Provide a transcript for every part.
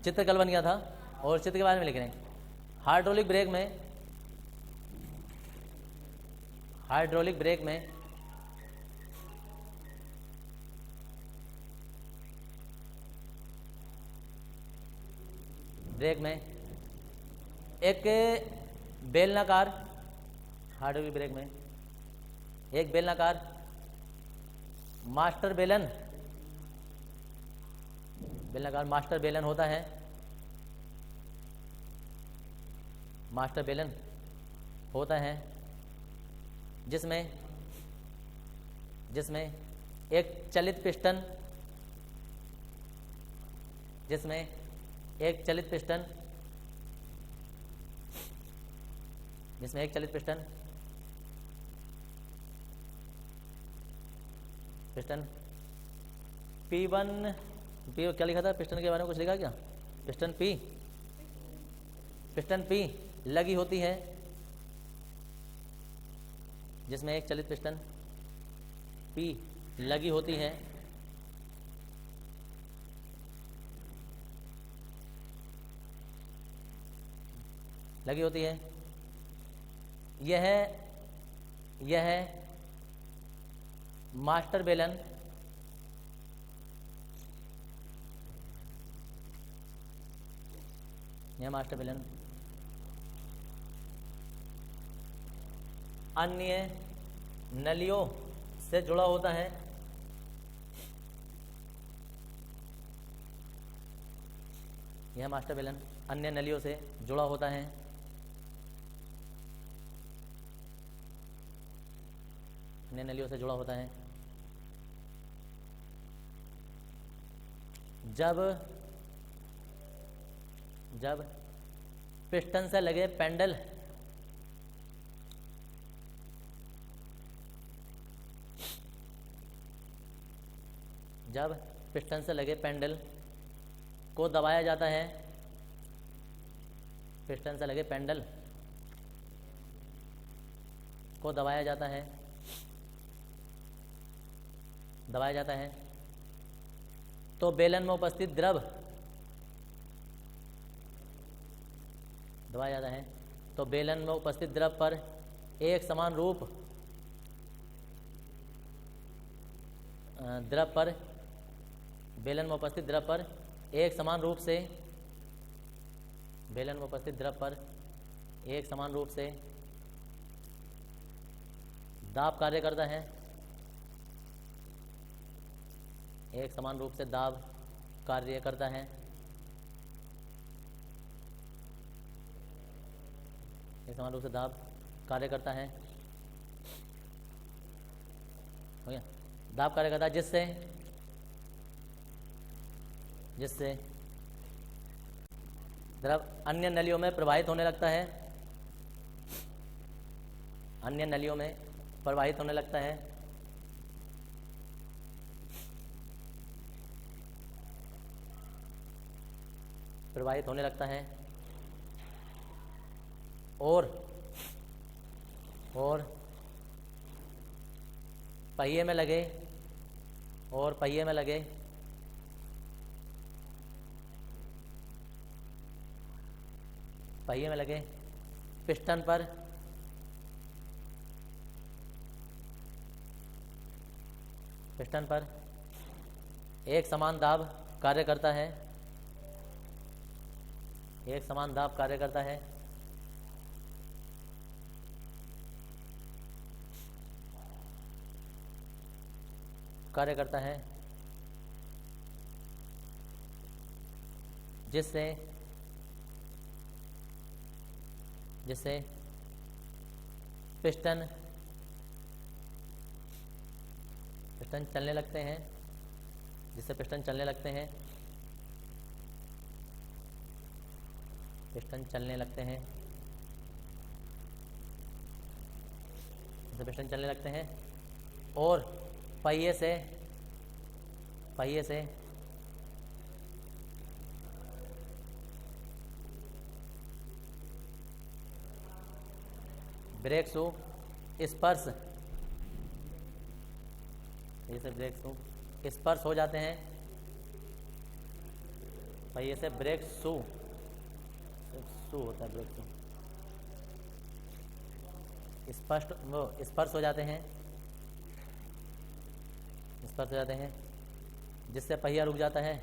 चित्र कल बन गया था और चित्र के बारे में लिख रहे हैं। हाइड्रोलिक ब्रेक में एक बेलनाकार, हाइड्रोलिक ब्रेक में एक बेलनाकार मास्टर बेलन होता है। मास्टर बेलन होता है जिसमें एक चलित पिस्टन P1 क्या लिखा था पिस्टन के बारे में, कुछ लिखा क्या? पिस्टन P लगी होती है, जिसमें एक चलित पिस्टन P लगी होती है। यह मास्टर बेलन अन्य नलियों से जुड़ा होता है। यह मास्टर बेलन अन्य नलियों से जुड़ा होता है। जब पिस्टन से लगे पेंडल को दबाया जाता है, तो बेलन में उपस्थित द्रव पर एक समान रूप से दाब कार्य करता है। जिससे द्रव अन्य नलियों में प्रवाहित होने लगता है। और पहिए में लगे पिस्टन पर एक समान दाब कार्य करता है। जिससे पिस्टन चलने लगते हैं। पिस्टन चलने लगते हैं। और पहिए से ब्रेक शू स्पर्श हो जाते हैं। पहिए से ब्रेक शू, शू होता है ब्रेक शू। स्पष्ट वो स्पर्श हो जाते हैं, स्पर्श हो जाते हैं जिससे पहिया रुक जाता है।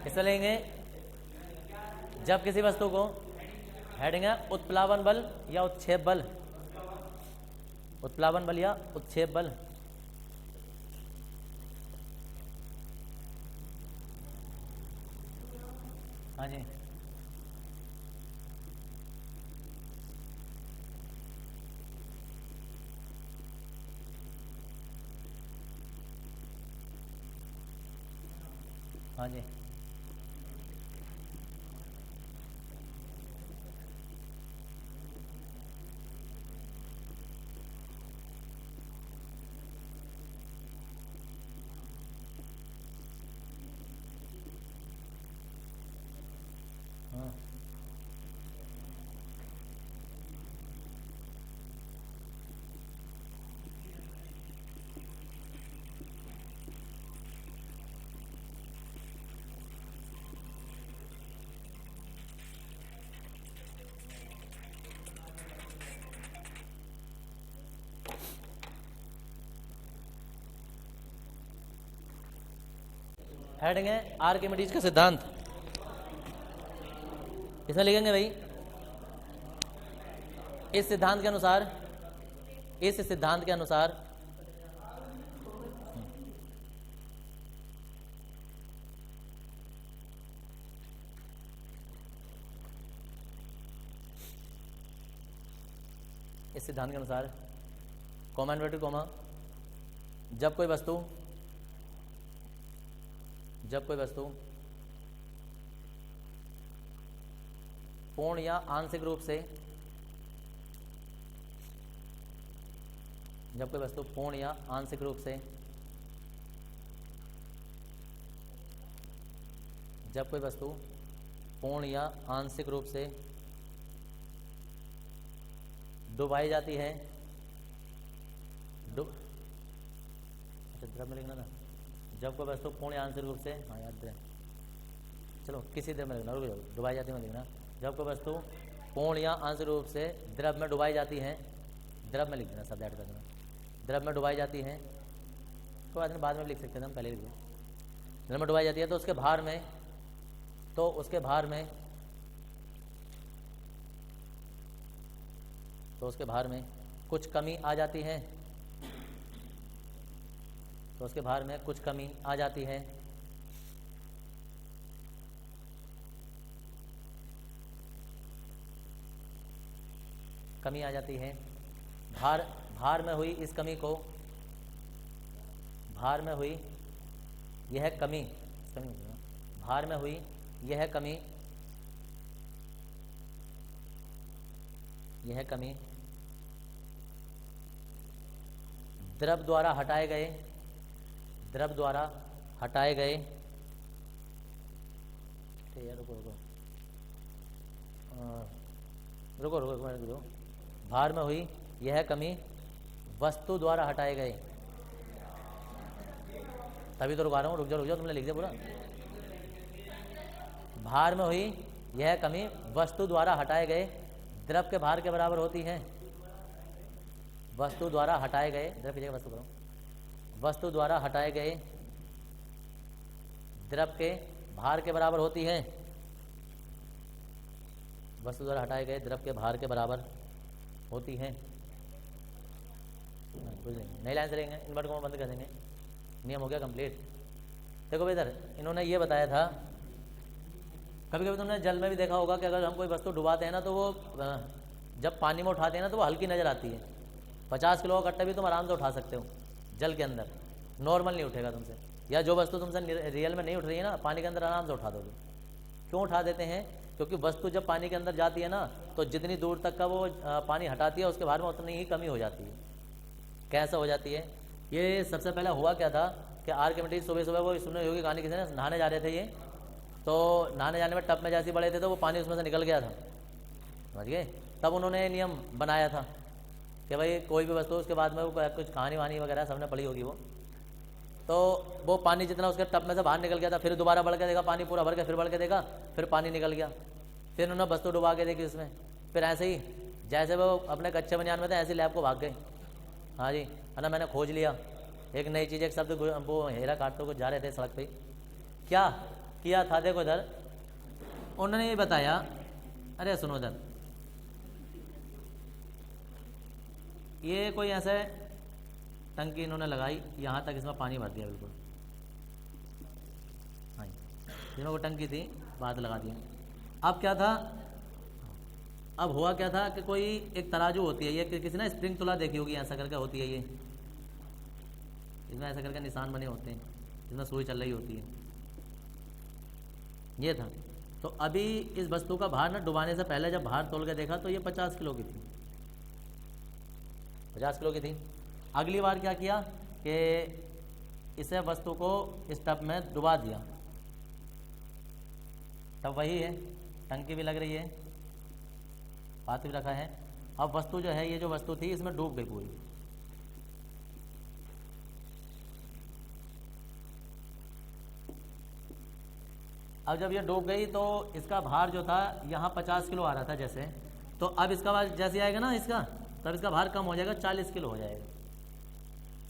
किसे लेंगे? जब किसी वस्तु को हेडिंग है उत्प्लावन बल या उत्क्षेप बल, उत्प्लावन बल या उत्क्षेप बल। हाँ जी, हाँ जी, हाँ। हेडिंग है आर्किमिडीज का सिद्धांत। किसमें लिखेंगे भाई? इस सिद्धांत के अनुसार, इस सिद्धांत के अनुसार इस सिद्धांत के अनुसार कॉमा इन्वर्टेड कॉमा, जब कोई वस्तु पूर्ण या आंशिक रूप से, जब कोई वस्तु पूर्ण या आंशिक रूप से, जब कोई वस्तु पूर्ण या आंशिक रूप से डुबाई जाती है, अच्छा द्रव में लिखना था। जब कोई वस्तु पूर्ण या आंशिक रूप से, हाँ याद है, चलो किसी द्रव में लिखना, रुक जाओ, डुबाई जाती है लिखना। जब कोई वस्तु पूर्ण या आंशिक रूप से द्रव में डुबाई जाती है, द्रव में लिख देना, शब्द ऐड कर देना, द्रव में डुबाई जाती है, कोई बात नहीं बाद में लिख सकते थे, हम पहले लिख दें। द्रव में डुबाई जाती है तो उसके भार में, तो उसके भार में, तो उसके भार में कुछ कमी आ जाती है, तो उसके भार में कुछ कमी आ जाती है। कमी आ जाती है। भार में हुई इस कमी को, भार में हुई यह कमी, भार में हुई यह कमी, यह कमी द्रव द्वारा हटाए गए, द्रव द्वारा हटाए गए, रुको रुको रुको रुको रुको, भार में हुई यह कमी वस्तु द्वारा हटाए गए, तभी तो रुका रहा हूँ, रुक जाओ तुमने लिख दिया पूरा। भार में हुई यह कमी वस्तु द्वारा हटाए गए द्रव के भार के बराबर होती है। वस्तु द्वारा हटाए गए, द्रव की जगह वस्तु करो, वस्तु द्वारा हटाए गए द्रव के भार के बराबर होती है। वस्तु द्वारा हटाए गए द्रव के भार के बराबर होती है। कुछ नहीं, नई लाइन से लेंगे, इन्वर्ट को बंद कर देंगे, नियम हो गया कंप्लीट। देखो भाई इधर इन्होंने ये बताया था, कभी कभी तुमने जल में भी देखा होगा कि अगर हम कोई वस्तु डुबाते हैं ना तो वो जब पानी में उठाते हैं ना तो वो हल्की नज़र आती है। 50 किलो का कट्टा भी तुम आराम से उठा सकते हो जल के अंदर, नॉर्मल नहीं उठेगा तुमसे, या जो वस्तु तुमसे रियल में नहीं उठ रही है ना पानी के अंदर आराम से उठा दोगे। क्यों उठा देते हैं? क्योंकि वस्तु जब पानी के अंदर जाती है ना तो जितनी दूर तक का वो पानी हटाती है उसके भार में उतनी ही कमी हो जाती है। कैसा हो जाती है? ये सबसे पहले हुआ क्या था कि आर्किमिडीज सुबह सुबह वो सुने होगी कहानी, किसी ने नहाने जा रहे थे ये, तो नहाने जाने में टब में जैसे बड़े थे तो वो पानी उसमें से निकल गया था, समझ गए। तब उन्होंने नियम बनाया था कि भाई कोई भी वस्तु उसके बाद में वो कुछ कहानी वानी वगैरह सबने पढ़ी होगी वो, तो वो पानी जितना उसके टब में से बाहर निकल गया था, फिर दोबारा बढ़ के देखा पानी पूरा भर के, फिर बढ़ के देखा फिर पानी निकल गया, फिर उन्होंने वस्तु डुबा के देखी उसमें, फिर ऐसे ही जैसे वो अपने कच्चे बनियान में थे ऐसे लैब को भाग गए। हाँ जी, है ना, मैंने खोज लिया एक नई चीज़, एक शब्द, वो हेरा काटते हुए जा रहे थे सड़क पे, क्या किया था देखो इधर उन्होंने ये बताया, अरे सुनो इधर, ये कोई ऐसे टंकी इन्होंने लगाई, यहाँ तक इसमें पानी भर दिया बिल्कुल, हाँ जिसमें वो टंकी थी बात लगा दिया। अब क्या था, अब हुआ क्या था कि कोई एक तराजू होती है, ये किसी ने स्प्रिंग तुला देखी होगी, ऐसा करके होती है ये, इसमें ऐसा करके निशान बने होते हैं, इसमें सुई चल रही होती है, ये था। तो अभी इस वस्तु का भार ना डुबाने से पहले जब भार तोल के देखा तो ये 50 किलो की थी, 50 किलो की थी। अगली बार क्या किया कि इसे वस्तु को इस टब में डुबा दिया, तब वही है, टंकी भी लग रही है, पात्र भी रखा है। अब वस्तु जो है, ये जो वस्तु थी इसमें डूब गई पूरी, अब जब ये डूब गई तो इसका भार जो था यहाँ 50 किलो आ रहा था जैसे, तो अब इसका भार जैसे आएगा ना इसका, तब इसका भार कम हो जाएगा, 40 किलो हो जाएगा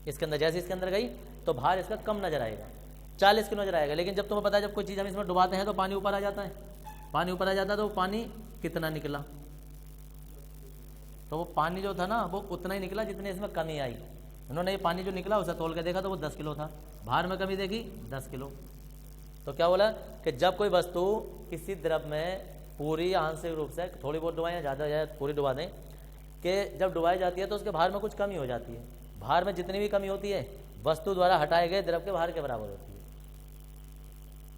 इसके अंदर। जैसे इसके अंदर गई तो भार इसका कम नजर आएगा, 40 किलो नजर आएगा। लेकिन जब तुम्हें पता है जब कोई चीज़ हम इसमें डुबाते हैं तो पानी ऊपर आ जाता है, पानी ऊपर आ जाता है तो पानी कितना निकला, तो वो पानी जो था ना वो उतना ही निकला जितने इसमें कमी आई। उन्होंने ये पानी जो निकला उसे तोल के देखा तो वो 10 किलो था, भार में कमी देखी 10 किलो। तो क्या बोला कि जब कोई वस्तु किसी द्रव में पूरी या आंशिक रूप से, थोड़ी बहुत डुबाएं, ज़्यादा जाए पूरी डुबा दें, कि जब डुबाई जाती है तो उसके भार में कुछ कमी हो जाती है, भार में जितनी भी कमी होती है वस्तु द्वारा हटाए गए द्रव के भार के बराबर होती है।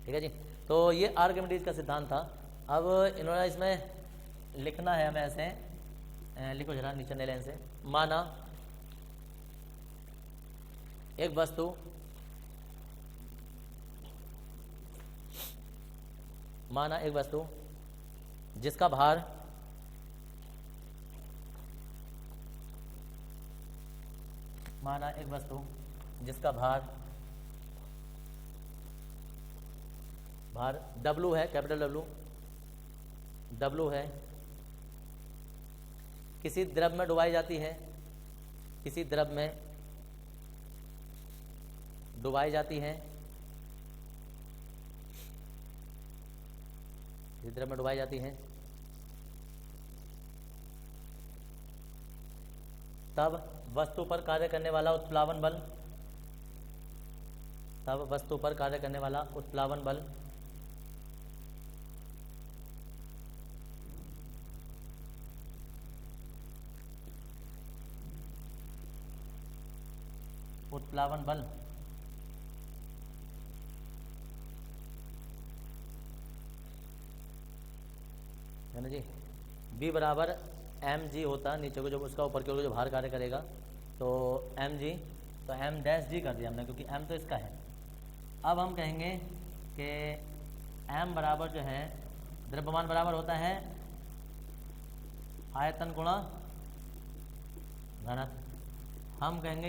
ठीक है जी, तो ये आर्किमिडीज का सिद्धांत था। अब इन्होंने इसमें लिखना है हमें ऐसे, लिखो जरा नीचे नए लाइन से, माना एक वस्तु जिसका भार भार W है, कैपिटल W है, किसी द्रव में डुबाई जाती है, किसी द्रव में डुबाई जाती है, किसी द्रव में डुबाई जाती है, तब वस्तु पर कार्य करने वाला उत्प्लावन बल, उत्प्लावन बल है ना जी, B बराबर mg होता है, नीचे को जब उसका ऊपर की ओर जो भार कार्य करेगा तो mg, तो m डैश g कर दिया हमने क्योंकि m तो इसका है। अब हम कहेंगे कि m बराबर जो है द्रव्यमान बराबर होता है आयतन गुणा घनत्व। हम कहेंगे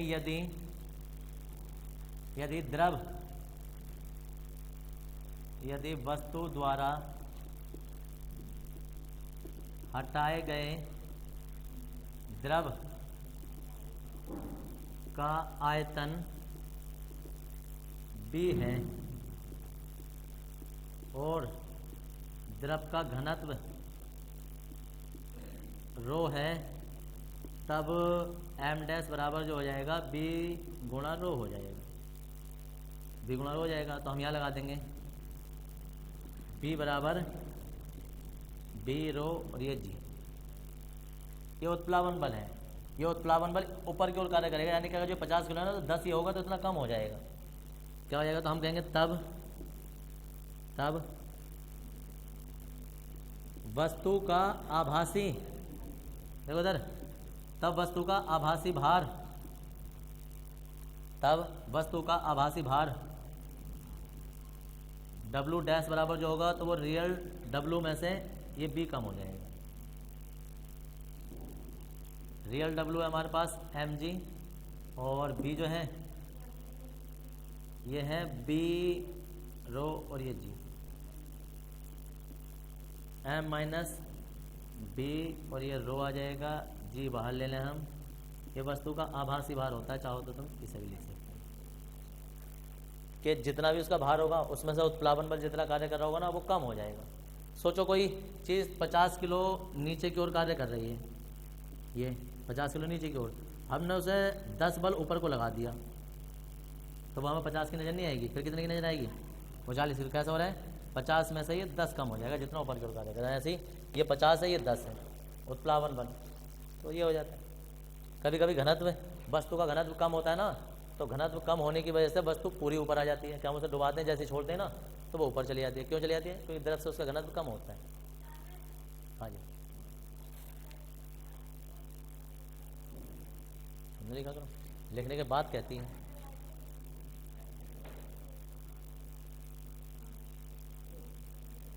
यदि द्रव, यदि वस्तु द्वारा हटाए गए द्रव का आयतन B है और द्रव का घनत्व रो है, तब m डैश बराबर जो हो जाएगा B गुणा रो हो जाएगा, B गुणा रो हो जाएगा। तो हम यहाँ लगा देंगे B बराबर B रो और ये G। ये उत्प्लावन बल है, ये उत्प्लावन बल ऊपर की ओर कार्य करेगा, यानी कि अगर जो 50 किलो है ना तो 10 ही होगा तो इतना कम हो जाएगा। क्या हो जाएगा? तो हम कहेंगे तब वस्तु का आभासी, देखो इधर, तब वस्तु का आभासी भार, तब वस्तु का आभासी भार W डैश बराबर जो होगा तो वो रियल W में से ये B कम हो जाएगा। रियल W है हमारे पास mg और B जो है ये है B रो और ये G, m माइनस B और ये रो आ जाएगा, G बाहर ले लें हम। ये वस्तु का आभासी भार होता है, चाहो तो तुम इसे भी लिख सकते हो कि जितना भी उसका भार होगा उसमें से उत्प्लावन बल जितना कार्य कर रहा होगा ना वो कम हो जाएगा। सोचो कोई चीज़ 50 किलो नीचे की ओर कार्य कर रही है, ये 50 किलो नीचे की ओर, हमने उसे 10 बल ऊपर को लगा दिया तो वहाँ में 50 की नज़र नहीं आएगी, फिर कितने की नज़र आएगी? वो 40। फिर कैसा हो रहा है? 50 में से ये 10 कम हो जाएगा जितना ऊपर की ओर कार्य कर रहा है। ऐसे ही ये 50 है, ये 10 है उत्प्लावन बल, तो ये हो जाता है। कभी कभी घनत्व, वस्तु का घनत्व कम होता है ना, तो घनत्व कम होने की वजह से वस्तु पूरी ऊपर आ जाती है। क्या हम उसे डुबाते हैं, जैसे छोड़ते हैं ना तो वो ऊपर चली जाती है। क्यों चली जाती है? क्योंकि द्रव से उसका घनत्व कम होता है। हाँ जी, लिखा करो, लिखने के बाद कहती है।